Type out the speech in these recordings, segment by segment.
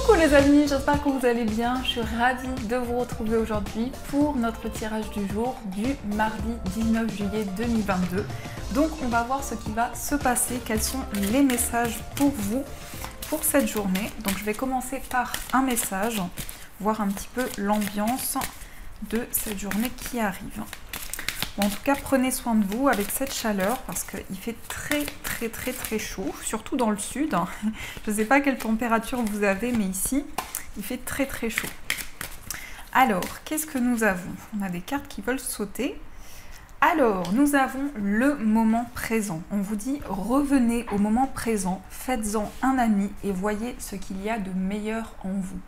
Coucou les amis, j'espère que vous allez bien. Je suis ravie de vous retrouver aujourd'hui pour notre tirage du jour du mardi 19 juillet 2022. Donc on va voir ce qui va se passer, quels sont les messages pour vous pour cette journée. Donc je vais commencer par un message, voir un petit peu l'ambiance de cette journée qui arrive. Bon, en tout cas, prenez soin de vous avec cette chaleur parce qu'il fait très chaud, surtout dans le sud. Je ne sais pas quelle température vous avez, mais ici, il fait très chaud. Alors, qu'est-ce que nous avons? On a des cartes qui veulent sauter. Alors, nous avons le moment présent. On vous dit, revenez au moment présent, faites-en un ami et voyez ce qu'il y a de meilleur en vous.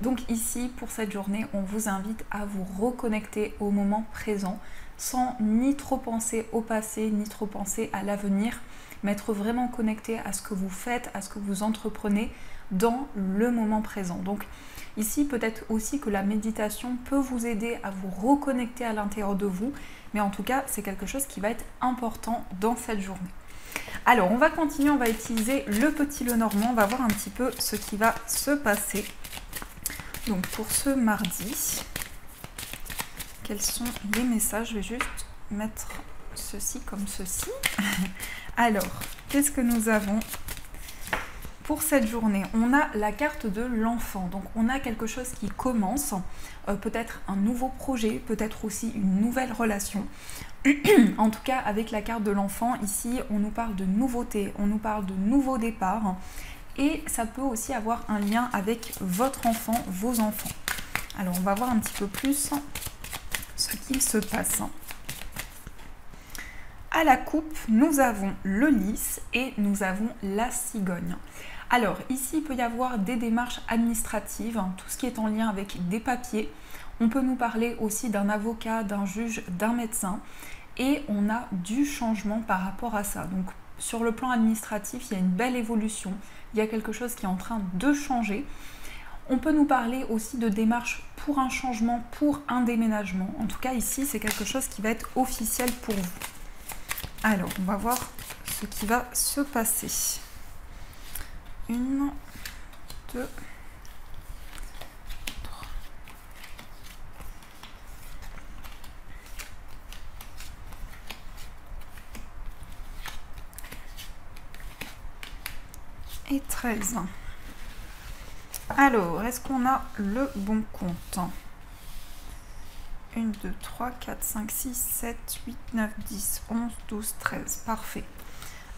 Donc ici, pour cette journée, on vous invite à vous reconnecter au moment présent, sans ni trop penser au passé, ni trop penser à l'avenir, mais être vraiment connecté à ce que vous faites, à ce que vous entreprenez dans le moment présent. Donc ici, peut-être aussi que la méditation peut vous aider à vous reconnecter à l'intérieur de vous, mais en tout cas, c'est quelque chose qui va être important dans cette journée. Alors, on va continuer, on va utiliser le petit Lenormand, on va voir un petit peu ce qui va se passer. Donc pour ce mardi, quels sont les messages? Je vais juste mettre ceci comme ceci. Alors, qu'est-ce que nous avons pour cette journée? On a la carte de l'enfant. Donc, on a quelque chose qui commence, peut-être un nouveau projet, peut-être aussi une nouvelle relation. En tout cas, avec la carte de l'enfant, ici, on nous parle de nouveauté, on nous parle de nouveau départ. Et ça peut aussi avoir un lien avec votre enfant, vos enfants. Alors, on va voir un petit peu plus ce qu'il se passe. À la coupe, nous avons le lys et nous avons la cigogne. Alors, ici, il peut y avoir des démarches administratives, tout ce qui est en lien avec des papiers. On peut nous parler aussi d'un avocat, d'un juge, d'un médecin. Et on a du changement par rapport à ça. Donc, sur le plan administratif, il y a une belle évolution. Il y a quelque chose qui est en train de changer. On peut nous parler aussi de démarches pour un changement, pour un déménagement. En tout cas, ici, c'est quelque chose qui va être officiel pour vous. Alors, on va voir ce qui va se passer. 1, 2, 3. Et 13. Alors, est-ce qu'on a le bon compte? 1, 2, 3, 4, 5, 6, 7, 8, 9, 10, 11, 12, 13. Parfait.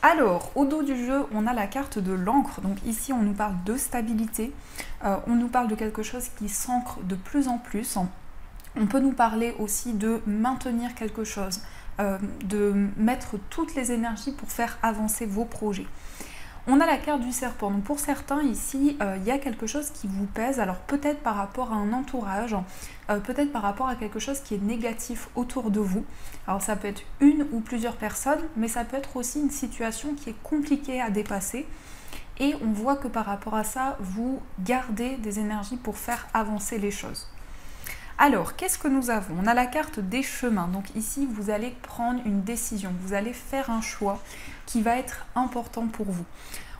Alors, au dos du jeu, on a la carte de l'encre. Donc ici, on nous parle de stabilité. On nous parle de quelque chose qui s'ancre de plus en plus. On peut nous parler aussi de maintenir quelque chose, de mettre toutes les énergies pour faire avancer vos projets. On a la carte du serpent. Donc pour certains ici, il y a quelque chose qui vous pèse. Alors peut-être par rapport à un entourage, peut-être par rapport à quelque chose qui est négatif autour de vous. Alors ça peut être une ou plusieurs personnes, mais ça peut être aussi une situation qui est compliquée à dépasser. Et on voit que par rapport à ça, vous gardez des énergies pour faire avancer les choses. Alors, qu'est-ce que nous avons? On a la carte des chemins. Donc ici, vous allez prendre une décision. Vous allez faire un choix qui va être important pour vous.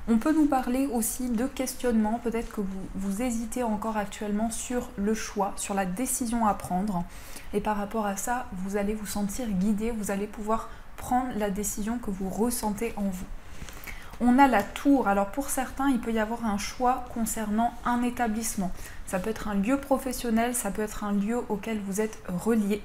On peut nous parler aussi de questionnement. Peut-être que vous hésitez encore actuellement sur le choix, sur la décision à prendre. Et par rapport à ça, vous allez vous sentir guidé. Vous allez pouvoir prendre la décision que vous ressentez en vous. On a la tour. Alors pour certains, il peut y avoir un choix concernant un établissement. Ça peut être un lieu professionnel, ça peut être un lieu auquel vous êtes relié.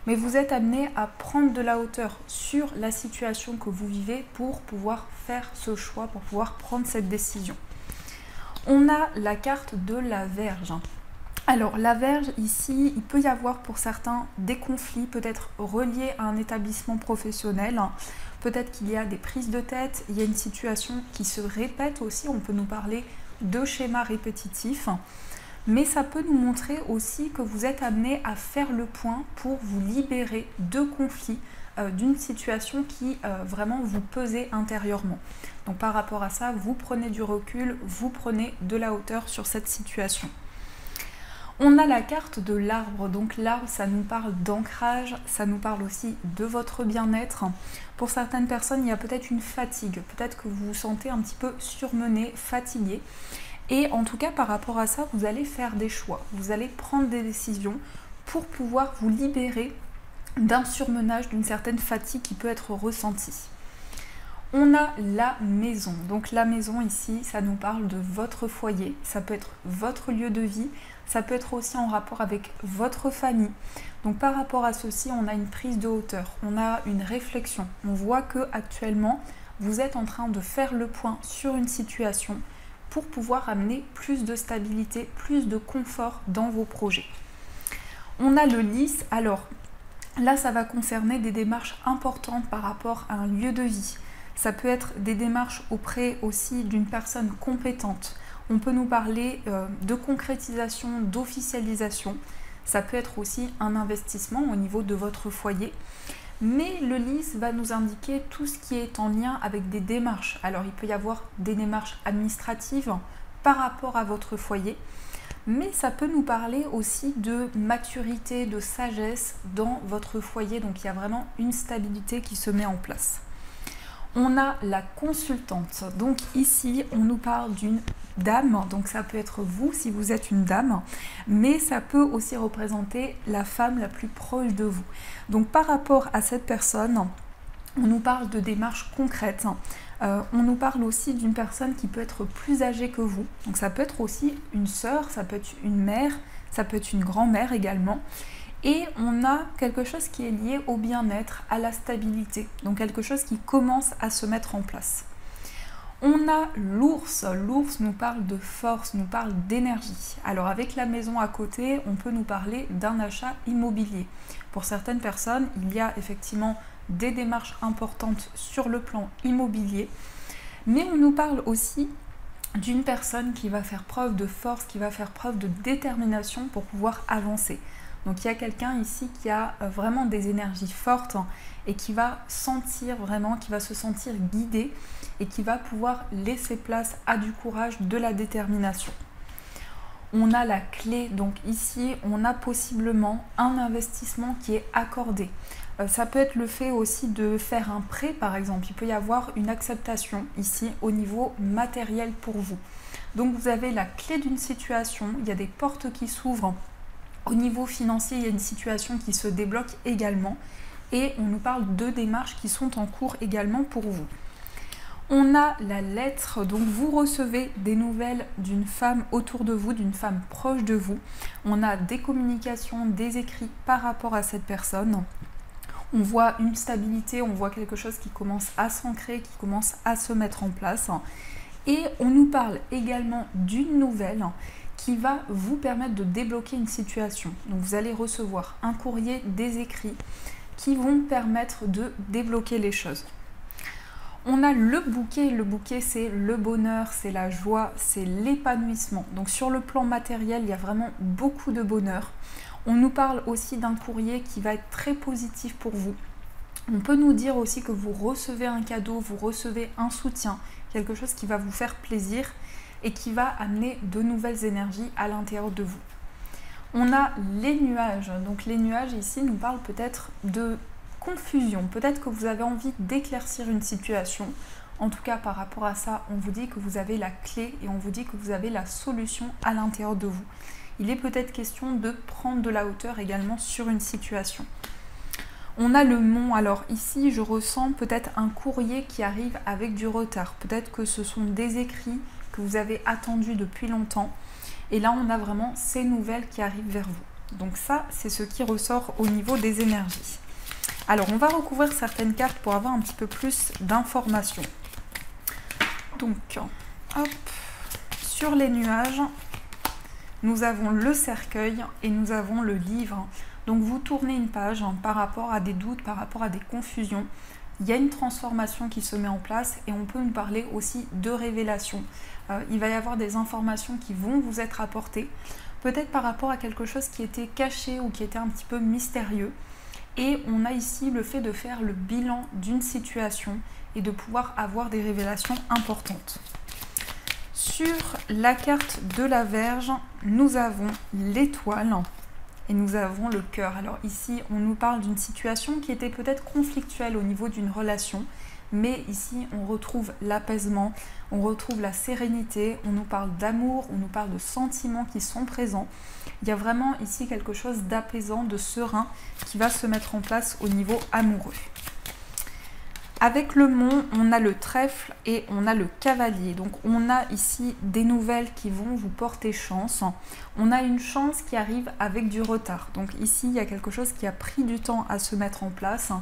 Mais vous êtes amené à prendre de la hauteur sur la situation que vous vivez pour pouvoir faire ce choix, pour pouvoir prendre cette décision. On a la carte de la Vierge. Alors la Vierge, ici, il peut y avoir pour certains des conflits, peut-être reliés à un établissement professionnel. Peut-être qu'il y a des prises de tête, il y a une situation qui se répète aussi, on peut nous parler de schémas répétitifs. Mais ça peut nous montrer aussi que vous êtes amené à faire le point pour vous libérer de conflits, d'une situation qui vraiment vous pesait intérieurement. Donc par rapport à ça, vous prenez du recul, vous prenez de la hauteur sur cette situation. On a la carte de l'arbre, donc l'arbre ça nous parle d'ancrage, ça nous parle aussi de votre bien-être. Pour certaines personnes il y a peut-être une fatigue, peut-être que vous vous sentez un petit peu surmené, fatigué. Et en tout cas, par rapport à ça, vous allez faire des choix, vous allez prendre des décisions pour pouvoir vous libérer d'un surmenage, d'une certaine fatigue qui peut être ressentie. On a la maison. Donc la maison ici, ça nous parle de votre foyer. Ça peut être votre lieu de vie. Ça peut être aussi en rapport avec votre famille. Donc par rapport à ceci, on a une prise de hauteur. On a une réflexion. On voit que actuellement, vous êtes en train de faire le point sur une situation pour pouvoir amener plus de stabilité, plus de confort dans vos projets. On a le lys. Alors là, ça va concerner des démarches importantes par rapport à un lieu de vie. Ça peut être des démarches auprès aussi d'une personne compétente. On peut nous parler de concrétisation, d'officialisation. Ça peut être aussi un investissement au niveau de votre foyer. Mais le lys va nous indiquer tout ce qui est en lien avec des démarches. Alors il peut y avoir des démarches administratives par rapport à votre foyer. Mais ça peut nous parler aussi de maturité, de sagesse dans votre foyer. Donc il y a vraiment une stabilité qui se met en place. On a la consultante. Donc ici, on nous parle d'une dame. Donc ça peut être vous si vous êtes une dame. Mais ça peut aussi représenter la femme la plus proche de vous. Donc par rapport à cette personne, on nous parle de démarches concrètes. On nous parle aussi d'une personne qui peut être plus âgée que vous. Donc ça peut être aussi une sœur, ça peut être une mère, ça peut être une grand-mère également. Et on a quelque chose qui est lié au bien-être, à la stabilité. Donc quelque chose qui commence à se mettre en place. On a l'ours. L'ours nous parle de force, nous parle d'énergie. Alors avec la maison à côté, on peut nous parler d'un achat immobilier. Pour certaines personnes, il y a effectivement des démarches importantes sur le plan immobilier. Mais on nous parle aussi d'une personne qui va faire preuve de force, qui va faire preuve de détermination pour pouvoir avancer. Donc il y a quelqu'un ici qui a vraiment des énergies fortes et qui va sentir vraiment, qui va se sentir guidé et qui va pouvoir laisser place à du courage, de la détermination. On a la clé, donc ici on a possiblement un investissement qui est accordé. Ça peut être le fait aussi de faire un prêt par exemple, il peut y avoir une acceptation ici au niveau matériel pour vous. Donc vous avez la clé d'une situation, il y a des portes qui s'ouvrent. Au niveau financier, il y a une situation qui se débloque également et on nous parle de démarches qui sont en cours également pour vous. On a la lettre, donc vous recevez des nouvelles d'une femme autour de vous, d'une femme proche de vous. On a des communications, des écrits par rapport à cette personne. On voit une stabilité, on voit quelque chose qui commence à s'ancrer, qui commence à se mettre en place. Et on nous parle également d'une nouvelle qui va vous permettre de débloquer une situation. Donc vous allez recevoir un courrier, des écrits qui vont permettre de débloquer les choses. On a le bouquet. Le bouquet, c'est le bonheur, c'est la joie, c'est l'épanouissement. Donc sur le plan matériel, il y a vraiment beaucoup de bonheur. On nous parle aussi d'un courrier qui va être très positif pour vous. On peut nous dire aussi que vous recevez un cadeau, vous recevez un soutien, quelque chose qui va vous faire plaisir et qui va amener de nouvelles énergies à l'intérieur de vous. On a les nuages. Donc les nuages ici nous parlent peut-être de confusion. Peut-être que vous avez envie d'éclaircir une situation. En tout cas, par rapport à ça, on vous dit que vous avez la clé et on vous dit que vous avez la solution à l'intérieur de vous. Il est peut-être question de prendre de la hauteur également sur une situation. On a le mont. Alors ici, je ressens peut-être un courrier qui arrive avec du retard. Peut-être que ce sont des écrits que vous avez attendus depuis longtemps. Et là, on a vraiment ces nouvelles qui arrivent vers vous. Donc ça, c'est ce qui ressort au niveau des énergies. Alors, on va recouvrir certaines cartes pour avoir un petit peu plus d'informations. Donc, hop, sur les nuages, nous avons le cercueil et nous avons le livre. Donc, vous tournez une page par rapport à des doutes, par rapport à des confusions. Il y a une transformation qui se met en place et on peut nous parler aussi de révélation. Il va y avoir des informations qui vont vous être apportées, peut-être par rapport à quelque chose qui était caché ou qui était un petit peu mystérieux. Et on a ici le fait de faire le bilan d'une situation et de pouvoir avoir des révélations importantes. Sur la carte de la Vierge, nous avons l'étoile et nous avons le cœur. Alors ici, on nous parle d'une situation qui était peut-être conflictuelle au niveau d'une relation, mais ici on retrouve l'apaisement, on retrouve la sérénité, on nous parle d'amour, on nous parle de sentiments qui sont présents. Il y a vraiment ici quelque chose d'apaisant, de serein qui va se mettre en place au niveau amoureux. Avec le mont, on a le trèfle et on a le cavalier. Donc on a ici des nouvelles qui vont vous porter chance. On a une chance qui arrive avec du retard. Donc ici, il y a quelque chose qui a pris du temps à se mettre en place,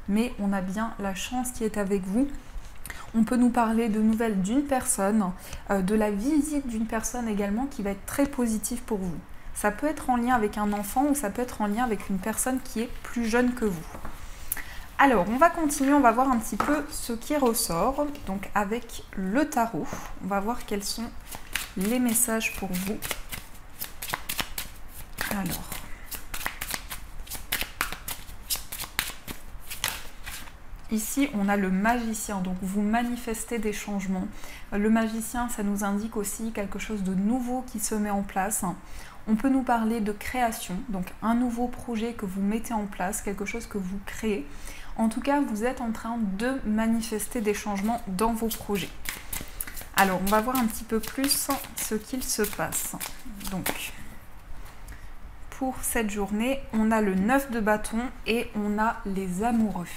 mais on a bien la chance qui est avec vous. On peut nous parler de nouvelles d'une personne, de la visite d'une personne également qui va être très positive pour vous. Ça peut être en lien avec un enfant ou ça peut être en lien avec une personne qui est plus jeune que vous. Alors, on va continuer, on va voir un petit peu ce qui ressort. Donc, avec le tarot, on va voir quels sont les messages pour vous. Alors, ici, on a le magicien, donc vous manifestez des changements. Le magicien, ça nous indique aussi quelque chose de nouveau qui se met en place. On peut nous parler de création, donc un nouveau projet que vous mettez en place, quelque chose que vous créez. En tout cas, vous êtes en train de manifester des changements dans vos projets. Alors, on va voir un petit peu plus ce qu'il se passe. Donc, pour cette journée, on a le 9 de bâton et on a les amoureux.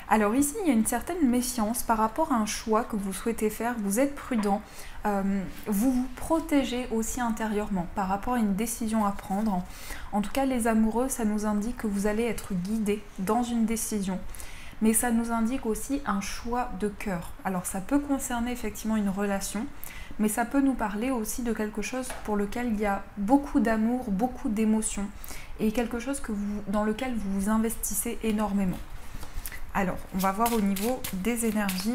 Alors ici, il y a une certaine méfiance par rapport à un choix que vous souhaitez faire. Vous êtes prudent, vous vous protégez aussi intérieurement par rapport à une décision à prendre. En tout cas, les amoureux, ça nous indique que vous allez être guidés dans une décision. Mais ça nous indique aussi un choix de cœur. Alors ça peut concerner effectivement une relation, mais ça peut nous parler aussi de quelque chose pour lequel il y a beaucoup d'amour, beaucoup d'émotions, et quelque chose dans lequel vous vous investissez énormément. Alors, on va voir au niveau des énergies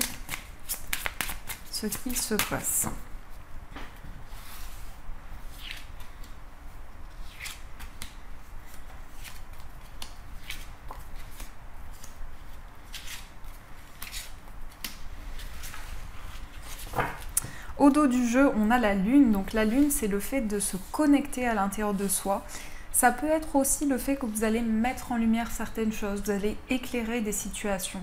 ce qu'il se passe. Au dos du jeu, on a la lune. Donc la lune, c'est le fait de se connecter à l'intérieur de soi. Ça peut être aussi le fait que vous allez mettre en lumière certaines choses, vous allez éclairer des situations.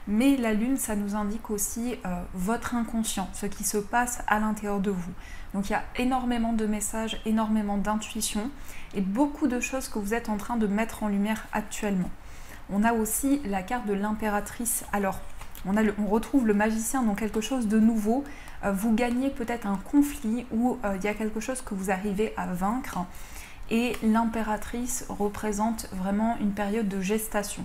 Mais la lune, ça nous indique aussi votre inconscient, ce qui se passe à l'intérieur de vous. Donc il y a énormément de messages, énormément d'intuition et beaucoup de choses que vous êtes en train de mettre en lumière actuellement. On a aussi la carte de l'impératrice. Alors, on retrouve le magicien dans quelque chose de nouveau. Vous gagnez peut-être un conflit ou il y a quelque chose que vous arrivez à vaincre. Et l'impératrice représente vraiment une période de gestation.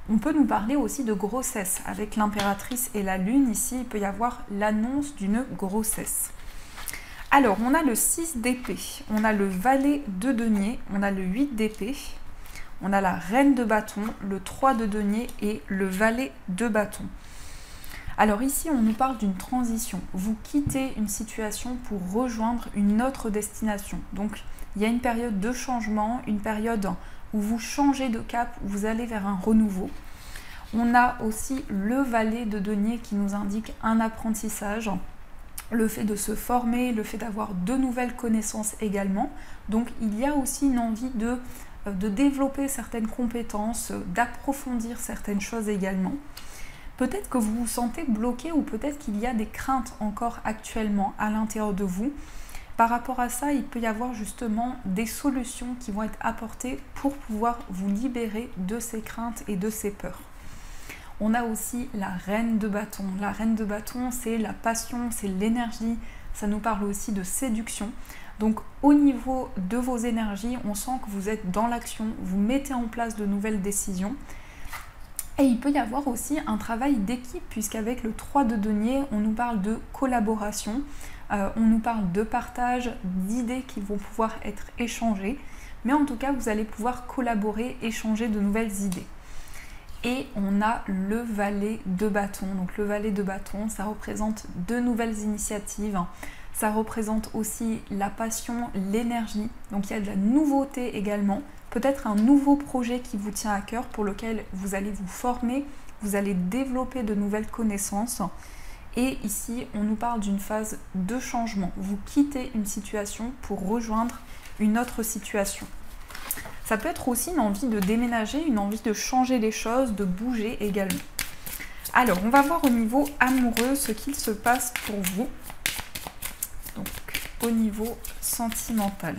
On peut nous parler aussi de grossesse. Avec l'impératrice et la lune, ici, il peut y avoir l'annonce d'une grossesse. Alors, on a le 6 d'épée, on a le valet de denier, on a le 8 d'épée, on a la reine de bâton, le 3 de denier et le valet de bâton. Alors ici, on nous parle d'une transition. Vous quittez une situation pour rejoindre une autre destination. Donc, il y a une période de changement, une période où vous changez de cap, où vous allez vers un renouveau. On a aussi le valet de denier qui nous indique un apprentissage, le fait de se former, le fait d'avoir de nouvelles connaissances également. Donc, il y a aussi une envie de développer certaines compétences, d'approfondir certaines choses également. Peut-être que vous vous sentez bloqué ou peut-être qu'il y a des craintes encore actuellement à l'intérieur de vous. Par rapport à ça, il peut y avoir justement des solutions qui vont être apportées pour pouvoir vous libérer de ces craintes et de ces peurs. On a aussi la reine de bâton. La reine de bâton, c'est la passion, c'est l'énergie. Ça nous parle aussi de séduction. Donc au niveau de vos énergies, on sent que vous êtes dans l'action, vous mettez en place de nouvelles décisions. Et il peut y avoir aussi un travail d'équipe, puisqu'avec le 3 de denier, on nous parle de collaboration, on nous parle de partage, d'idées qui vont pouvoir être échangées. Mais en tout cas, vous allez pouvoir collaborer, échanger de nouvelles idées. Et on a le valet de bâton. Donc le valet de bâton, ça représente de nouvelles initiatives. Ça représente aussi la passion, l'énergie. Donc il y a de la nouveauté également. Peut-être un nouveau projet qui vous tient à cœur pour lequel vous allez vous former, vous allez développer de nouvelles connaissances. Et ici, on nous parle d'une phase de changement. Vous quittez une situation pour rejoindre une autre situation. Ça peut être aussi une envie de déménager, une envie de changer les choses, de bouger également. Alors, on va voir au niveau amoureux ce qu'il se passe pour vous. Donc, au niveau sentimental.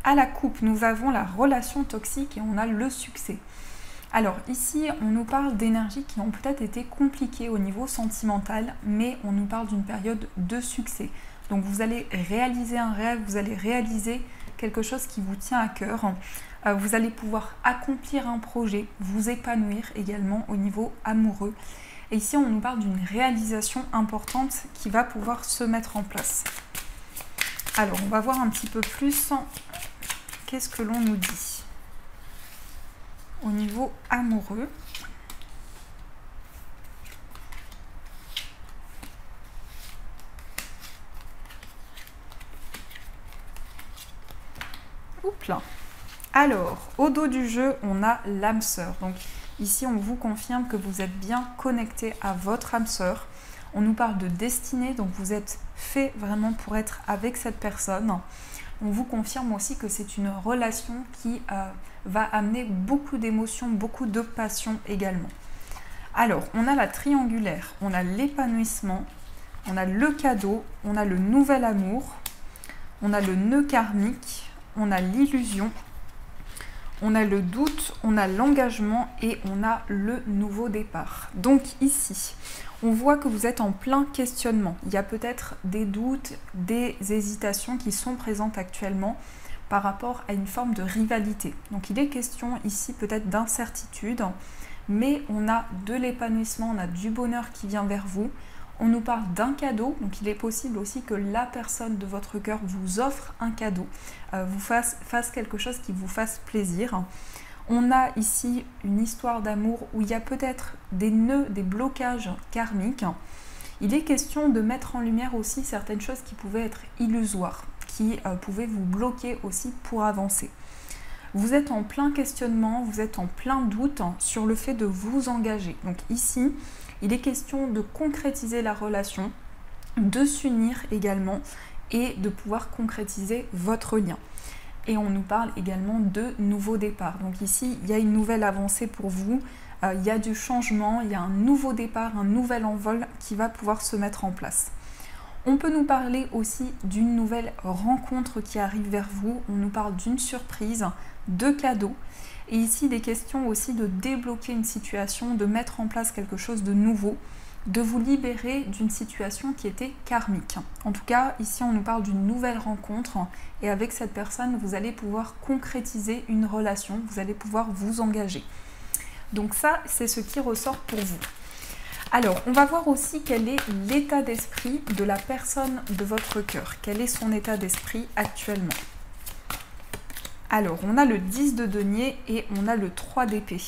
À la coupe, nous avons la relation toxique et on a le succès. Alors ici, on nous parle d'énergies qui ont peut-être été compliquées au niveau sentimental, mais on nous parle d'une période de succès. Donc vous allez réaliser un rêve, vous allez réaliser quelque chose qui vous tient à cœur. Vous allez pouvoir accomplir un projet, vous épanouir également au niveau amoureux. Et ici, on nous parle d'une réalisation importante qui va pouvoir se mettre en place. Alors, on va voir un petit peu plus qu'est-ce que l'on nous dit au niveau amoureux. Oups là. Alors, au dos du jeu, on a l'âme sœur. Donc ici, on vous confirme que vous êtes bien connecté à votre âme sœur. On nous parle de destinée, donc vous êtes fait vraiment pour être avec cette personne. On vous confirme aussi que c'est une relation qui va amener beaucoup d'émotions, beaucoup de passion également. Alors, on a la triangulaire, on a l'épanouissement, on a le cadeau, on a le nouvel amour, on a le nœud karmique, on a l'illusion, on a le doute, on a l'engagement et on a le nouveau départ. Donc ici, on voit que vous êtes en plein questionnement. Il y a peut-être des doutes, des hésitations qui sont présentes actuellement par rapport à une forme de rivalité. Donc il est question ici peut-être d'incertitude, mais on a de l'épanouissement, on a du bonheur qui vient vers vous. On nous parle d'un cadeau, donc il est possible aussi que la personne de votre cœur vous offre un cadeau, vous fasse quelque chose qui vous fasse plaisir. On a ici une histoire d'amour où il y a peut-être des nœuds, des blocages karmiques. Il est question de mettre en lumière aussi certaines choses qui pouvaient être illusoires, qui pouvaient vous bloquer aussi pour avancer. Vous êtes en plein questionnement, vous êtes en plein doute sur le fait de vous engager. Donc ici, il est question de concrétiser la relation, de s'unir également et de pouvoir concrétiser votre lien. Et on nous parle également de nouveau départ. Donc ici, il y a une nouvelle avancée pour vous, il y a du changement, il y a un nouveau départ, un nouvel envol qui va pouvoir se mettre en place. On peut nous parler aussi d'une nouvelle rencontre qui arrive vers vous. On nous parle d'une surprise, de cadeaux. Et ici, il est question aussi de débloquer une situation, de mettre en place quelque chose de nouveau, de vous libérer d'une situation qui était karmique. En tout cas, ici, on nous parle d'une nouvelle rencontre et avec cette personne, vous allez pouvoir concrétiser une relation, vous allez pouvoir vous engager. Donc ça, c'est ce qui ressort pour vous. Alors, on va voir aussi quel est l'état d'esprit de la personne de votre cœur. Quel est son état d'esprit actuellement? Alors, on a le 10 de denier et on a le 3 d'épée.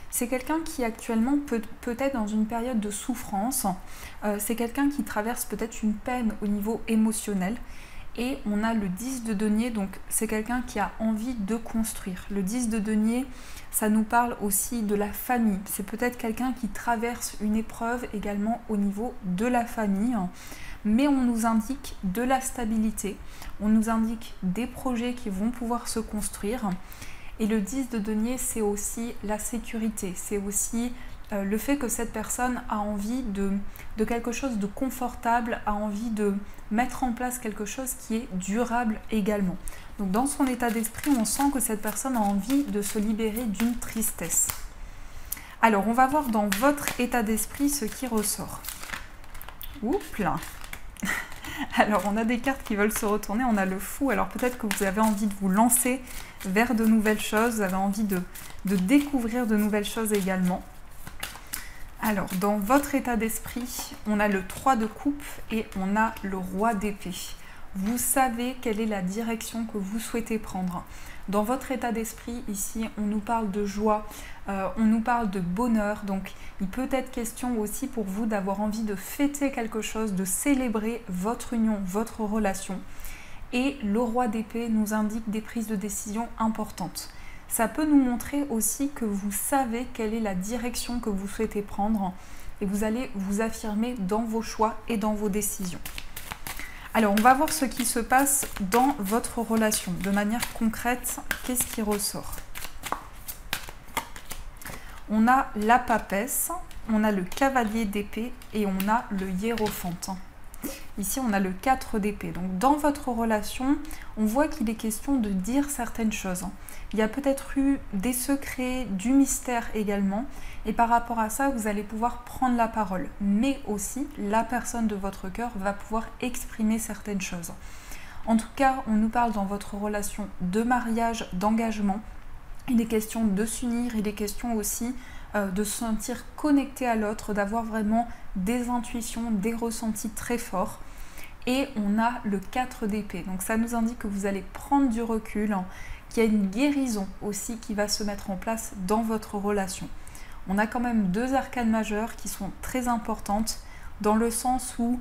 C'est quelqu'un qui actuellement peut être dans une période de souffrance. C'est quelqu'un qui traverse peut-être une peine au niveau émotionnel. Et on a le 10 de denier, donc c'est quelqu'un qui a envie de construire. Le 10 de denier, ça nous parle aussi de la famille. C'est peut-être quelqu'un qui traverse une épreuve également au niveau de la famille. Mais on nous indique de la stabilité, on nous indique des projets qui vont pouvoir se construire. Et le 10 de denier, c'est aussi la sécurité, c'est aussi le fait que cette personne a envie de quelque chose de confortable, a envie de mettre en place quelque chose qui est durable également. Donc dans son état d'esprit, on sent que cette personne a envie de se libérer d'une tristesse. Alors, on va voir dans votre état d'esprit ce qui ressort. Oups là. Alors, on a des cartes qui veulent se retourner, on a le fou. Alors, peut-être que vous avez envie de vous lancer vers de nouvelles choses, vous avez envie de découvrir de nouvelles choses également. Alors, dans votre état d'esprit, on a le 3 de coupe et on a le roi d'épée. Vous savez quelle est la direction que vous souhaitez prendre. Dans votre état d'esprit, ici, on nous parle de joie, on nous parle de bonheur. Donc, il peut être question aussi pour vous d'avoir envie de fêter quelque chose, de célébrer votre union, votre relation. Et le roi d'épée nous indique des prises de décision importantes. Ça peut nous montrer aussi que vous savez quelle est la direction que vous souhaitez prendre et vous allez vous affirmer dans vos choix et dans vos décisions. Alors, on va voir ce qui se passe dans votre relation. De manière concrète, qu'est-ce qui ressort? on a la papesse, on a le cavalier d'épée et on a le hiérophante. Ici, on a le 4 d'épée. Donc, dans votre relation, on voit qu'il est question de dire certaines choses. Il y a peut-être eu des secrets, du mystère également. Et par rapport à ça, vous allez pouvoir prendre la parole. Mais aussi, la personne de votre cœur va pouvoir exprimer certaines choses. En tout cas, on nous parle dans votre relation de mariage, d'engagement. Il est question de s'unir, il est question aussi de se sentir connecté à l'autre, d'avoir vraiment des intuitions, des ressentis très forts. Et on a le 4 d'épée. Donc ça nous indique que vous allez prendre du recul, qu'il y a une guérison aussi qui va se mettre en place dans votre relation. On a quand même 2 arcanes majeures qui sont très importantes dans le sens où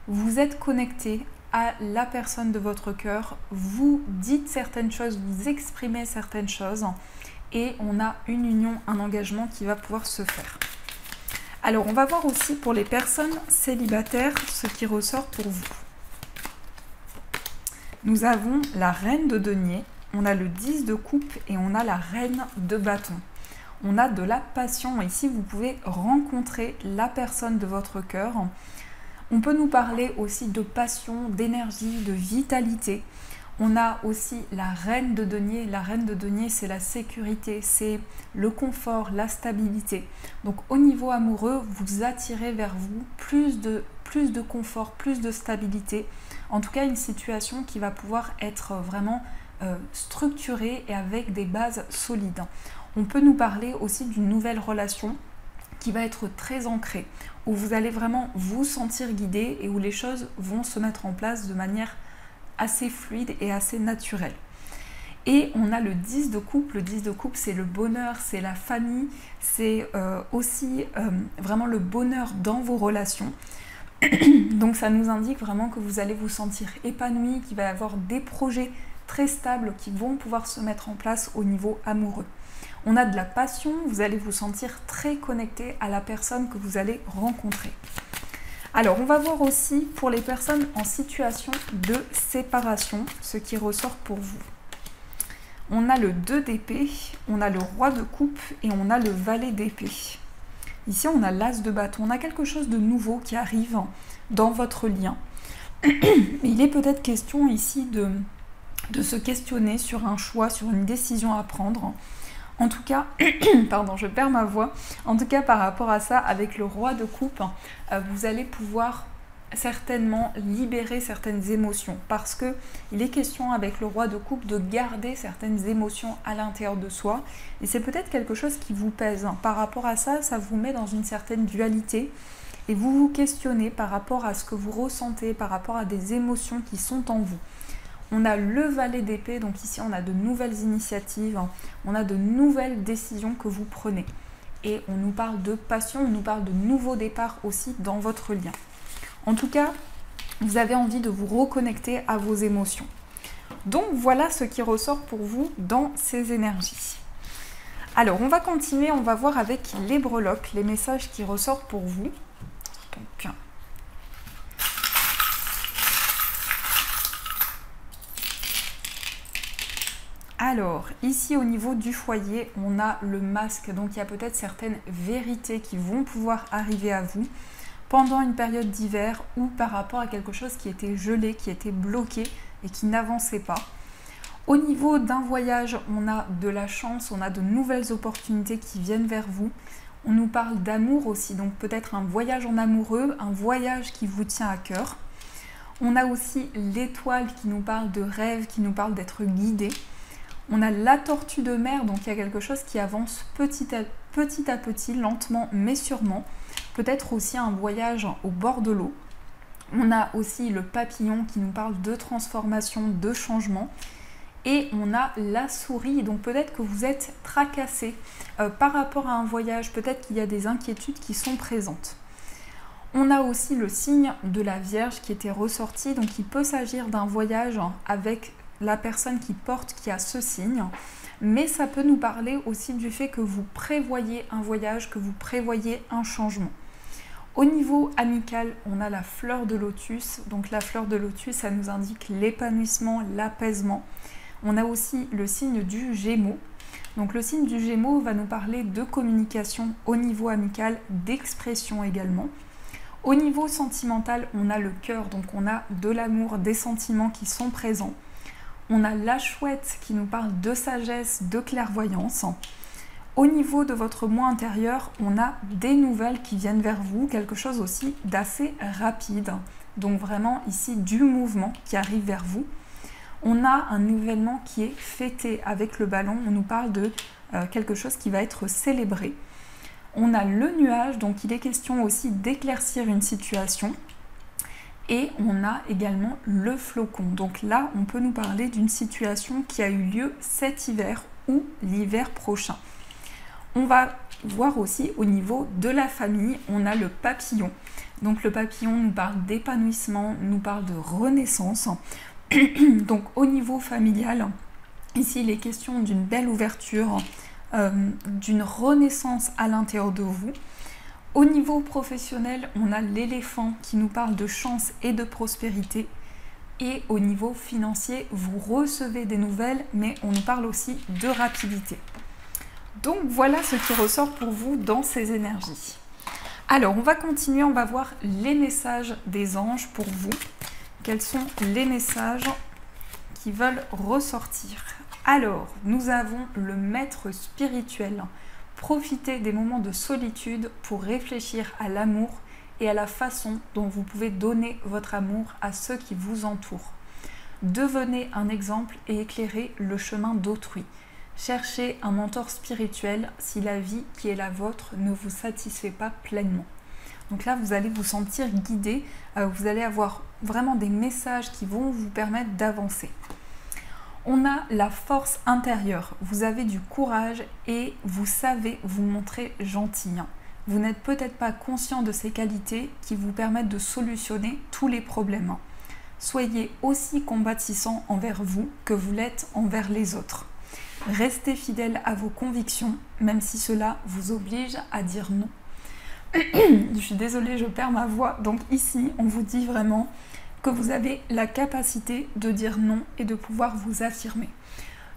vous êtes connecté à la personne de votre cœur, vous dites certaines choses, vous exprimez certaines choses et on a une union, un engagement qui va pouvoir se faire. Alors, on va voir aussi pour les personnes célibataires ce qui ressort pour vous. Nous avons la reine de denier, on a le 10 de coupe et on a la reine de bâton. On a de la passion. Ici, vous pouvez rencontrer la personne de votre cœur. On peut nous parler aussi de passion, d'énergie, de vitalité. On a aussi la reine de denier. La reine de denier, c'est la sécurité, c'est le confort, la stabilité. Donc au niveau amoureux, vous attirez vers vous plus de confort, plus de stabilité. En tout cas, une situation qui va pouvoir être vraiment structurée et avec des bases solides. On peut nous parler aussi d'une nouvelle relation qui va être très ancrée, où vous allez vraiment vous sentir guidé et où les choses vont se mettre en place de manière assez fluide et assez naturelle. Et on a le 10 de coupe. Le 10 de coupe, c'est le bonheur, c'est la famille, c'est aussi vraiment le bonheur dans vos relations. Donc ça nous indique vraiment que vous allez vous sentir épanoui, qu'il va y avoir des projets très stables qui vont pouvoir se mettre en place au niveau amoureux. On a de la passion, vous allez vous sentir très connecté à la personne que vous allez rencontrer. Alors, on va voir aussi pour les personnes en situation de séparation, ce qui ressort pour vous. On a le 2 d'épée, on a le roi de coupe et on a le valet d'épée. Ici, on a l'as de bâton. On a quelque chose de nouveau qui arrive dans votre lien. Il est peut-être question ici de se questionner sur un choix, sur une décision à prendre. En tout cas, pardon, je perds ma voix. En tout cas, par rapport à ça, avec le roi de coupe, vous allez pouvoir certainement libérer certaines émotions parce que il est question avec le roi de coupe de garder certaines émotions à l'intérieur de soi et c'est peut-être quelque chose qui vous pèse. Par rapport à ça, ça vous met dans une certaine dualité et vous vous questionnez par rapport à ce que vous ressentez, par rapport à des émotions qui sont en vous. On a le valet d'épée, donc ici on a de nouvelles initiatives, on a de nouvelles décisions que vous prenez. Et on nous parle de passion, on nous parle de nouveaux départs aussi dans votre lien. En tout cas, vous avez envie de vous reconnecter à vos émotions. Donc voilà ce qui ressort pour vous dans ces énergies. Alors on va continuer, on va voir avec les breloques, les messages qui ressortent pour vous. Donc, alors, ici au niveau du foyer, on a le masque, donc il y a peut-être certaines vérités qui vont pouvoir arriver à vous pendant une période d'hiver ou par rapport à quelque chose qui était gelé, qui était bloqué et qui n'avançait pas. Au niveau d'un voyage, on a de la chance, on a de nouvelles opportunités qui viennent vers vous. On nous parle d'amour aussi, donc peut-être un voyage en amoureux, un voyage qui vous tient à cœur. On a aussi l'étoile qui nous parle de rêve, qui nous parle d'être guidé. On a la tortue de mer, donc il y a quelque chose qui avance petit à petit, lentement mais sûrement. Peut-être aussi un voyage au bord de l'eau. On a aussi le papillon qui nous parle de transformation, de changement. Et on a la souris, donc peut-être que vous êtes tracassé par rapport à un voyage, peut-être qu'il y a des inquiétudes qui sont présentes. On a aussi le signe de la Vierge qui était ressorti, donc il peut s'agir d'un voyage avec la personne qui a ce signe, mais ça peut nous parler aussi du fait que vous prévoyez un voyage, que vous prévoyez un changement. Au niveau amical, on a la fleur de lotus, donc la fleur de lotus, ça nous indique l'épanouissement, l'apaisement. On a aussi le signe du Gémeaux. Donc le signe du Gémeaux va nous parler de communication au niveau amical, d'expression également. Au niveau sentimental, on a le cœur, donc on a de l'amour, des sentiments qui sont présents. On a la chouette qui nous parle de sagesse, de clairvoyance. Au niveau de votre moi intérieur, on a des nouvelles qui viennent vers vous, quelque chose aussi d'assez rapide. Donc vraiment ici du mouvement qui arrive vers vous. On a un événement qui est fêté avec le ballon, on nous parle de quelque chose qui va être célébré. On a le nuage, donc il est question aussi d'éclaircir une situation. Et on a également le flocon. Donc là, on peut nous parler d'une situation qui a eu lieu cet hiver ou l'hiver prochain. On va voir aussi au niveau de la famille, on a le papillon. Donc le papillon nous parle d'épanouissement, nous parle de renaissance. Donc au niveau familial, ici il est question d'une belle ouverture, d'une renaissance à l'intérieur de vous. Au niveau professionnel, on a l'éléphant qui nous parle de chance et de prospérité. Et au niveau financier, vous recevez des nouvelles, mais on nous parle aussi de rapidité. Donc voilà ce qui ressort pour vous dans ces énergies. Alors on va continuer, on va voir les messages des anges pour vous. Quels sont les messages qui veulent ressortir? Alors, nous avons le maître spirituel. Profitez des moments de solitude pour réfléchir à l'amour et à la façon dont vous pouvez donner votre amour à ceux qui vous entourent. Devenez un exemple et éclairez le chemin d'autrui. Cherchez un mentor spirituel si la vie qui est la vôtre ne vous satisfait pas pleinement. Donc là, vous allez vous sentir guidé, vous allez avoir vraiment des messages qui vont vous permettre d'avancer. On a la force intérieure, vous avez du courage et vous savez vous montrer gentil. Vous n'êtes peut-être pas conscient de ces qualités qui vous permettent de solutionner tous les problèmes. Soyez aussi compatissant envers vous que vous l'êtes envers les autres. Restez fidèle à vos convictions, même si cela vous oblige à dire non. Je suis désolée, je perds ma voix. Donc ici, on vous dit vraiment que vous avez la capacité de dire non et de pouvoir vous affirmer.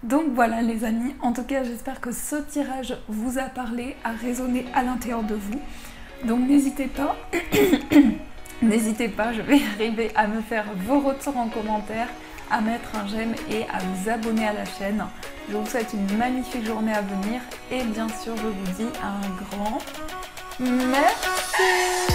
Donc voilà les amis, en tout cas j'espère que ce tirage vous a parlé, a résonné à l'intérieur de vous. Donc n'hésitez pas, n'hésitez pas, je vais arriver à me faire vos retours en commentaire, à mettre un j'aime et à vous abonner à la chaîne. Je vous souhaite une magnifique journée à venir et bien sûr je vous dis un grand merci.